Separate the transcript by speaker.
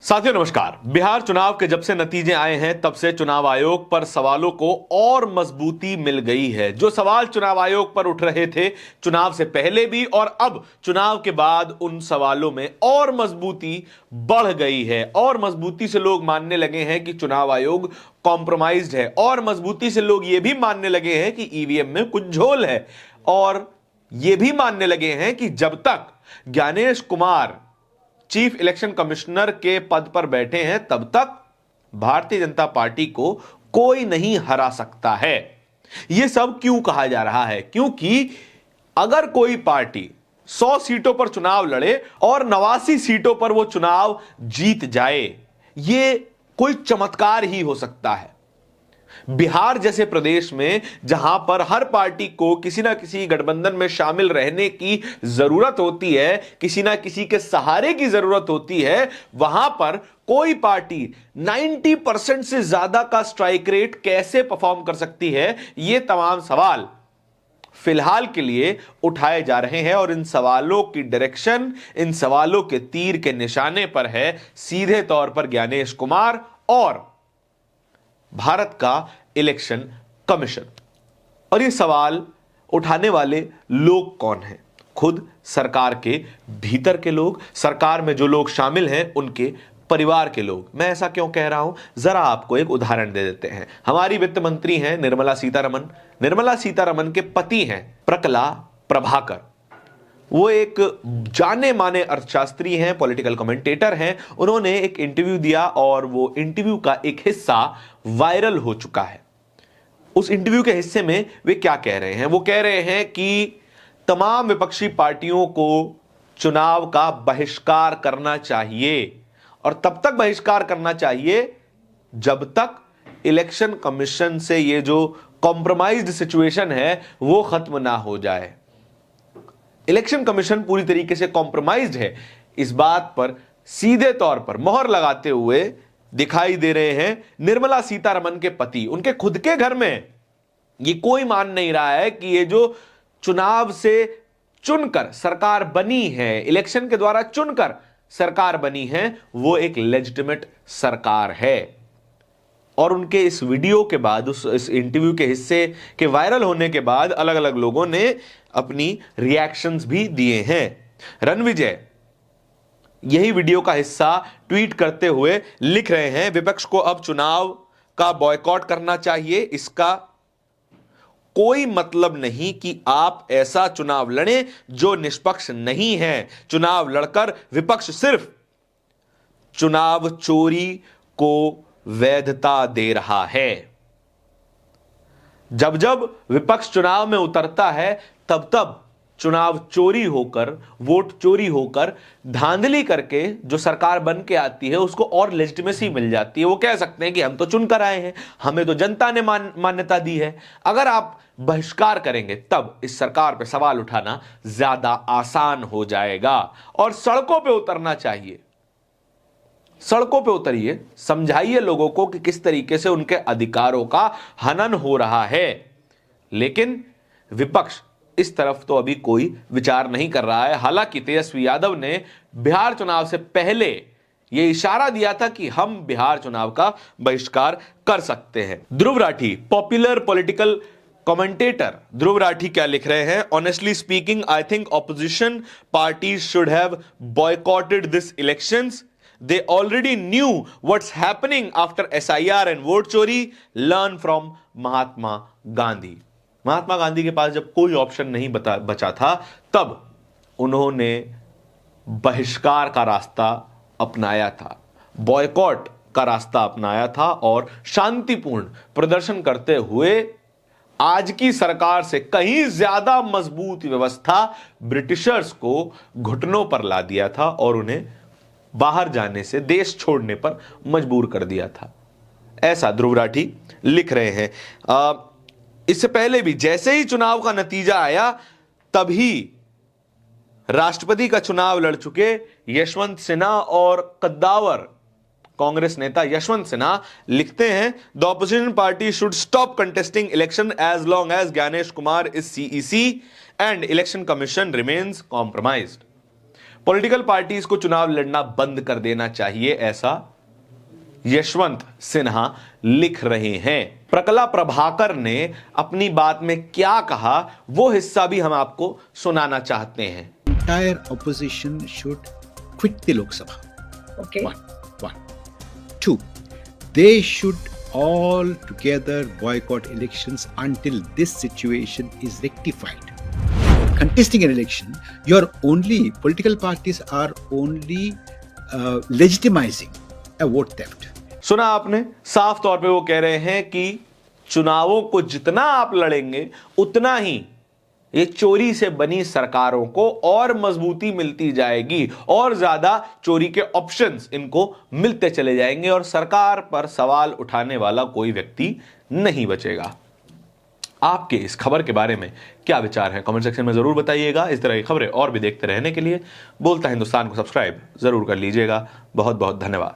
Speaker 1: साथियों नमस्कार। बिहार चुनाव के जब से नतीजे आए हैं तब से चुनाव आयोग पर सवालों को और मजबूती मिल गई है। जो सवाल चुनाव आयोग पर उठ रहे थे चुनाव से पहले भी और अब चुनाव के बाद, उन सवालों में और मजबूती बढ़ गई है और मजबूती से लोग मानने लगे हैं कि चुनाव आयोग कॉम्प्रोमाइज्ड है और मजबूती से लोग यह भी मानने लगे हैं कि ईवीएम में कुछ झोल है और यह भी मानने लगे हैं कि जब तक Gyanesh Kumar chief election commissioner के पद पर बैठे हैं तब तक भारतीय जनता पार्टी को कोई नहीं हरा सकता है। यह सब क्यों कहा जा रहा है? क्योंकि अगर कोई पार्टी 100 सीटों पर चुनाव लड़े और 89 सीटों पर वो चुनाव जीत जाए, यह कोई चमत्कार ही हो सकता है। बिहार जैसे प्रदेश में जहां पर हर पार्टी को किसी ना किसी गठबंधन में शामिल रहने की जरूरत होती है, किसी ना किसी के सहारे की जरूरत होती है, वहां पर कोई पार्टी 90% से ज्यादा का स्ट्राइक रेट कैसे परफॉर्म कर सकती है? ये तमाम सवाल फिलहाल के लिए उठाए जा रहे हैं और इन सवालों की डायरेक्शन, इन सवालों के तीर के निशाने पर है सीधे तौर पर ज्ञानेश कुमार और भारत का इलेक्शन कमीशन। और ये सवाल उठाने वाले लोग कौन हैं? खुद सरकार के भीतर के लोग, सरकार में जो लोग शामिल हैं उनके परिवार के लोग। मैं ऐसा क्यों कह रहा हूं, जरा आपको एक उदाहरण दे देते हैं। हमारी वित्त मंत्री हैं निर्मला सीतारमण। निर्मला सीतारमण के पति हैं प्रकला प्रभाकर। वो एक जाने माने अर्थशास्त्री हैं, पॉलिटिकल कमेंटेटर हैं। उन्होंने एक इंटरव्यू दिया और वो इंटरव्यू का एक हिस्सा वायरल हो चुका है। उस इंटरव्यू के हिस्से में वे क्या कह रहे हैं? वो कह रहे हैं कि तमाम विपक्षी पार्टियों को चुनाव का बहिष्कार करना चाहिए और तब तक बहिष्कार करना चाहिए जब तक इलेक्शन कमीशन से ये जो कॉम्प्रोमाइज्ड सिचुएशन है वो खत्म ना हो जाए। इलेक्शन कमीशन पूरी तरीके से कॉम्प्रोमाइज्ड है, इस बात पर सीधे तौर पर मोहर लगाते हुए दिखाई दे रहे हैं निर्मला सीतारमण के पति। उनके खुद के घर में ये कोई मान नहीं रहा है कि ये जो चुनाव से चुनकर सरकार बनी है, इलेक्शन के द्वारा चुनकर सरकार बनी है, वो एक लेजिटिमेट सरकार है। और उनके इस वीडियो के बाद, इस इंटरव्यू के हिस्से के वायरल होने के बाद अलग अलग लोगों ने अपनी रिएक्शंस भी दिए हैं। रणविजय यही वीडियो का हिस्सा ट्वीट करते हुए लिख रहे हैं, विपक्ष को अब चुनाव का बॉयकॉट करना चाहिए। इसका कोई मतलब नहीं कि आप ऐसा चुनाव लड़ें जो निष्पक्ष नहीं है। चुनाव लड़कर विपक्ष सिर्फ चुनाव चोरी को वैधता दे रहा है। जब जब विपक्ष चुनाव में उतरता है तब तब चुनाव चोरी होकर, वोट चोरी होकर, धांधली करके जो सरकार बन के आती है उसको और लेजिटिमेसी मिल जाती है। वो कह सकते हैं कि हम तो चुनकर आए हैं, हमें तो जनता ने मान्यता दी है। अगर आप बहिष्कार करेंगे तब इस सरकार पे सवाल उठाना ज्यादा आसान हो जाएगा और सड़कों पे उतरना चाहिए। सड़कों पे उतरिए, समझाइए लोगों को कि किस तरीके से उनके अधिकारों का हनन हो रहा है। लेकिन विपक्ष इस तरफ तो अभी कोई विचार नहीं कर रहा है। हालांकि तेजस्वी यादव ने बिहार चुनाव से पहले यह इशारा दिया था कि हम बिहार चुनाव का बहिष्कार कर सकते हैं। Dhruv Rathee, popular political commentator Dhruv Rathee क्या लिख रहे हैं? Honestly speaking, I think opposition parties should have boycotted this elections. They already knew what's happening after SIR and vote चोरी. Learn from Mahatma Gandhi. महात्मा गांधी के पास जब कोई ऑप्शन नहीं बचा था तब उन्होंने बहिष्कार का रास्ता अपनाया था, बॉयकॉट का रास्ता अपनाया था और शांतिपूर्ण प्रदर्शन करते हुए आज की सरकार से कहीं ज्यादा मजबूत व्यवस्था ब्रिटिशर्स को घुटनों पर ला दिया था और उन्हें बाहर जाने से, देश छोड़ने पर मजबूर कर दिया था। ऐसा ध्रुव राठी लिख रहे हैं। इससे पहले भी जैसे ही चुनाव का नतीजा आया तभी राष्ट्रपति का चुनाव लड़ चुके यशवंत सिन्हा और कद्दावर कांग्रेस नेता यशवंत सिन्हा लिखते हैं, the opposition party should stop contesting election as long as Gyanesh Kumar is CEC and election commission remains compromised. Political parties को चुनाव लड़ना बंद कर देना चाहिए, ऐसा यशवंत सिन्हा लिख रहे हैं। प्रकला प्रभाकर ने अपनी बात में क्या कहा, वो हिस्सा भी हम आपको सुनाना चाहते हैं।
Speaker 2: Entire opposition should quit the Lok Sabha.
Speaker 3: Okay.
Speaker 2: One. Two, they should all together boycott elections until this situation is rectified. Contesting an election, political parties are only legitimizing a vote theft.
Speaker 1: सुना आपने, साफ तौर पे वो कह रहे हैं कि चुनावों को जितना आप लड़ेंगे उतना ही ये चोरी से बनी सरकारों को और मजबूती मिलती जाएगी और ज्यादा चोरी के ऑप्शंस इनको मिलते चले जाएंगे और सरकार पर सवाल उठाने वाला कोई व्यक्ति नहीं बचेगा। आपके इस खबर के बारे में क्या विचार है, कमेंट सेक्शन में जरूर बताइएगा। इस तरह की खबरें और भी देखते रहने के लिए बोलता हिंदुस्तान को सब्सक्राइब जरूर कर लीजिएगा। बहुत बहुत धन्यवाद।